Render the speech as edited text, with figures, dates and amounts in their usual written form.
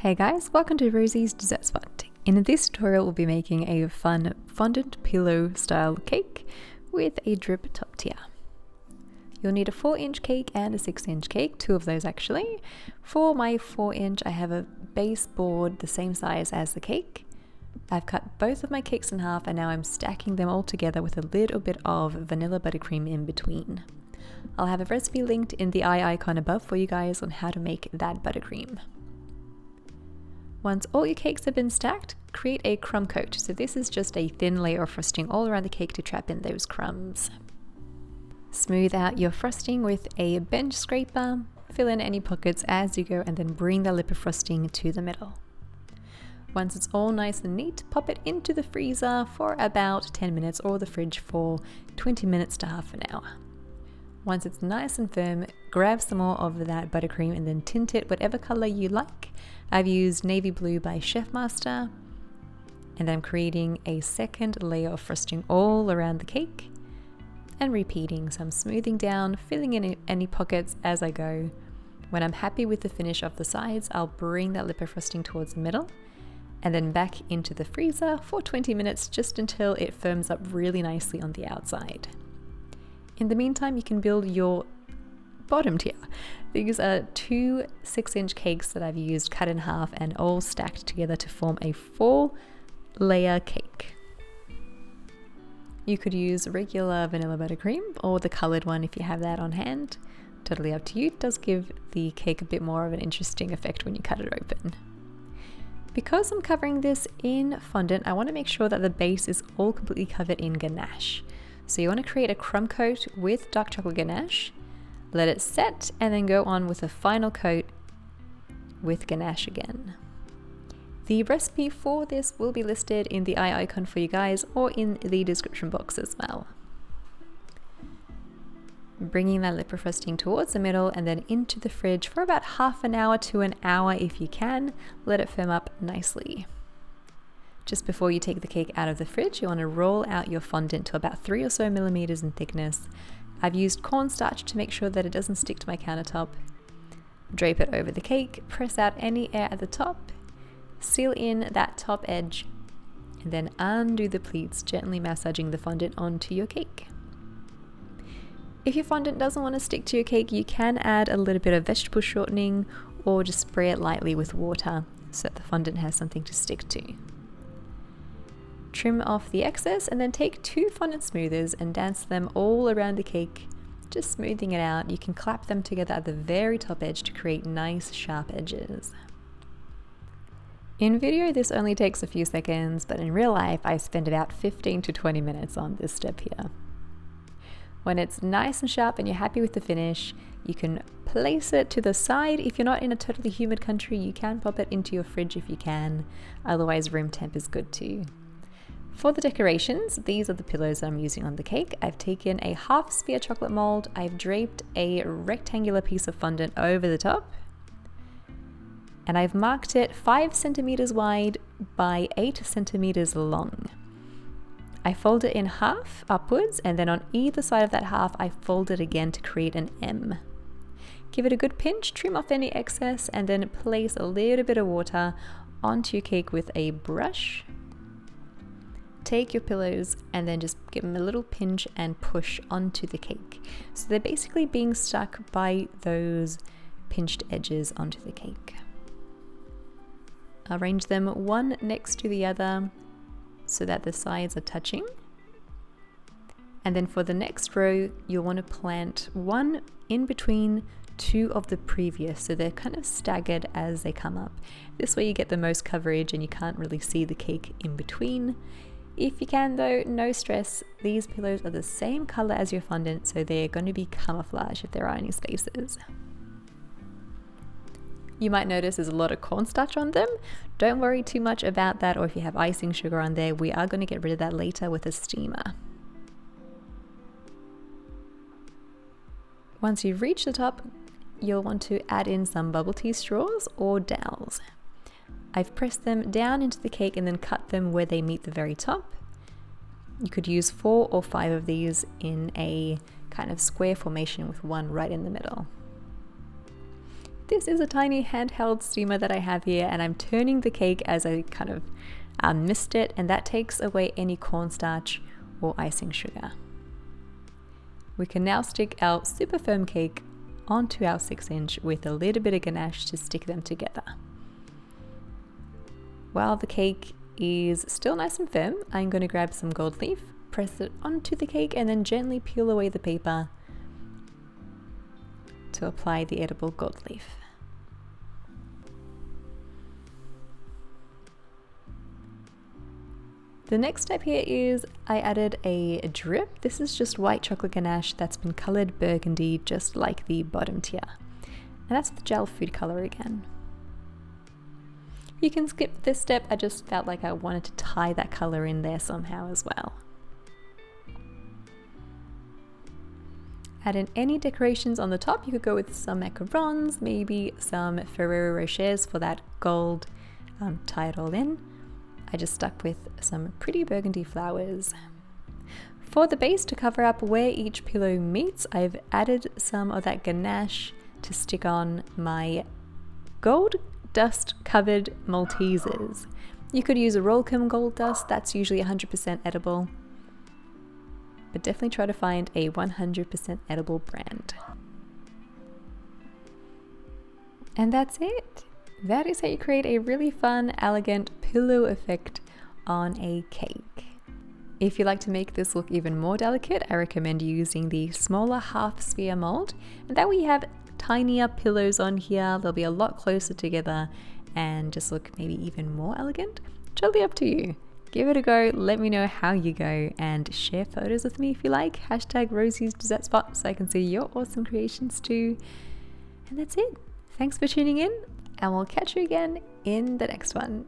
Hey guys, welcome to Rosie's Dessert Spot. In this tutorial we'll be making a fun fondant pillow style cake with a drip top tier. You'll need a 4-inch cake and a 6-inch cake, two of those actually. For my 4-inch I have a base board the same size as the cake. I've cut both of my cakes in half and now I'm stacking them all together with a little bit of vanilla buttercream in between. I'll have a recipe linked in the eye icon above for you guys on how to make that buttercream. Once all your cakes have been stacked, create a crumb coat. So this is just a thin layer of frosting all around the cake to trap in those crumbs. Smooth out your frosting with a bench scraper, fill in any pockets as you go and then bring the lip of frosting to the middle. Once it's all nice and neat, pop it into the freezer for about 10 minutes or the fridge for 20 minutes to half an hour. Once it's nice and firm, grab some more of that buttercream and then tint it whatever color you like. I've used navy blue by Chef Master, and I'm creating a second layer of frosting all around the cake and repeating. So I'm smoothing down, filling in any pockets as I go. When I'm happy with the finish of the sides, I'll bring that lip of frosting towards the middle and then back into the freezer for 20 minutes just until it firms up really nicely on the outside. In the meantime, you can build your bottom tier. These are two 6-inch cakes that I've used cut in half and all stacked together to form a 4-layer cake. You could use regular vanilla buttercream or the colored one if you have that on hand. Totally up to you. It does give the cake a bit more of an interesting effect when you cut it open. Because I'm covering this in fondant, I want to make sure that the base is all completely covered in ganache. So you want to create a crumb coat with dark chocolate ganache, let it set, and then go on with a final coat with ganache again. The recipe for this will be listed in the eye icon for you guys or in the description box as well. Bringing that lip of frosting towards the middle and then into the fridge for about half an hour to an hour if you can. Let it firm up nicely. Just before you take the cake out of the fridge, you want to roll out your fondant to about 3 or so millimeters in thickness. I've used cornstarch to make sure that it doesn't stick to my countertop. Drape it over the cake, press out any air at the top, seal in that top edge, and then undo the pleats, gently massaging the fondant onto your cake. If your fondant doesn't want to stick to your cake, you can add a little bit of vegetable shortening or just spray it lightly with water so that the fondant has something to stick to. Trim off the excess and then take 2 fondant smoothers and dance them all around the cake, just smoothing it out. You can clap them together at the very top edge to create nice sharp edges. In video this only takes a few seconds, but in real life I spend about 15 to 20 minutes on this step here. When it's nice and sharp and you're happy with the finish, you can place it to the side. If you're not in a totally humid country, you can pop it into your fridge if you can, otherwise room temp is good too. For the decorations, these are the pillows that I'm using on the cake. I've taken a half sphere chocolate mold, I've draped a rectangular piece of fondant over the top, and I've marked it 5 centimeters wide by 8 centimeters long. I fold it in half upwards, and then on either side of that half, I fold it again to create an M. Give it a good pinch, trim off any excess, and then place a little bit of water onto your cake with a brush. Take your pillows and then just give them a little pinch and push onto the cake. So they're basically being stuck by those pinched edges onto the cake. Arrange them one next to the other so that the sides are touching. And then for the next row, you'll want to plant one in between 2 of the previous, so they're kind of staggered as they come up. This way you get the most coverage and you can't really see the cake in between. If you can though, no stress, these pillows are the same color as your fondant, so they're going to be camouflage if there are any spaces. You might notice there's a lot of cornstarch on them. Don't worry too much about that, or if you have icing sugar on there, we are going to get rid of that later with a steamer. Once you've reached the top, you'll want to add in some bubble tea straws or dowels. I've pressed them down into the cake and then cut them where they meet the very top. You could use 4 or 5 of these in a kind of square formation with one right in the middle. This is a tiny handheld steamer that I have here, and I'm turning the cake as I kind of mist it, and that takes away any cornstarch or icing sugar. We can now stick our super firm cake onto our 6-inch with a little bit of ganache to stick them together. While the cake is still nice and firm, I'm going to grab some gold leaf, press it onto the cake, and then gently peel away the paper to apply the edible gold leaf. The next step here is I added a drip. This is just white chocolate ganache that's been colored burgundy, just like the bottom tier. And that's the gel food color again. You can skip this step, I just felt like I wanted to tie that color in there somehow as well. Add in any decorations on the top. You could go with some macarons, maybe some Ferrero Rochers for that gold, tie it all in. I just stuck with some pretty burgundy flowers. For the base, to cover up where each pillow meets, I've added some of that ganache to stick on my gold dust covered Maltesers. You could use a Rollcomb gold dust, that's usually 100% edible, but definitely try to find a 100% edible brand. And that's it. That is how you create a really fun, elegant pillow effect on a cake. If you like to make this look even more delicate, I recommend using the smaller half sphere mold. And that way you have tinier pillows on here. They'll be a lot closer together and just look maybe even more elegant. Totally up to you. Give it a go, let me know how you go, and share photos with me if you like. Hashtag Rosie's Dessert Spot so I can see your awesome creations too. And that's it. Thanks for tuning in, and we'll catch you again in the next one.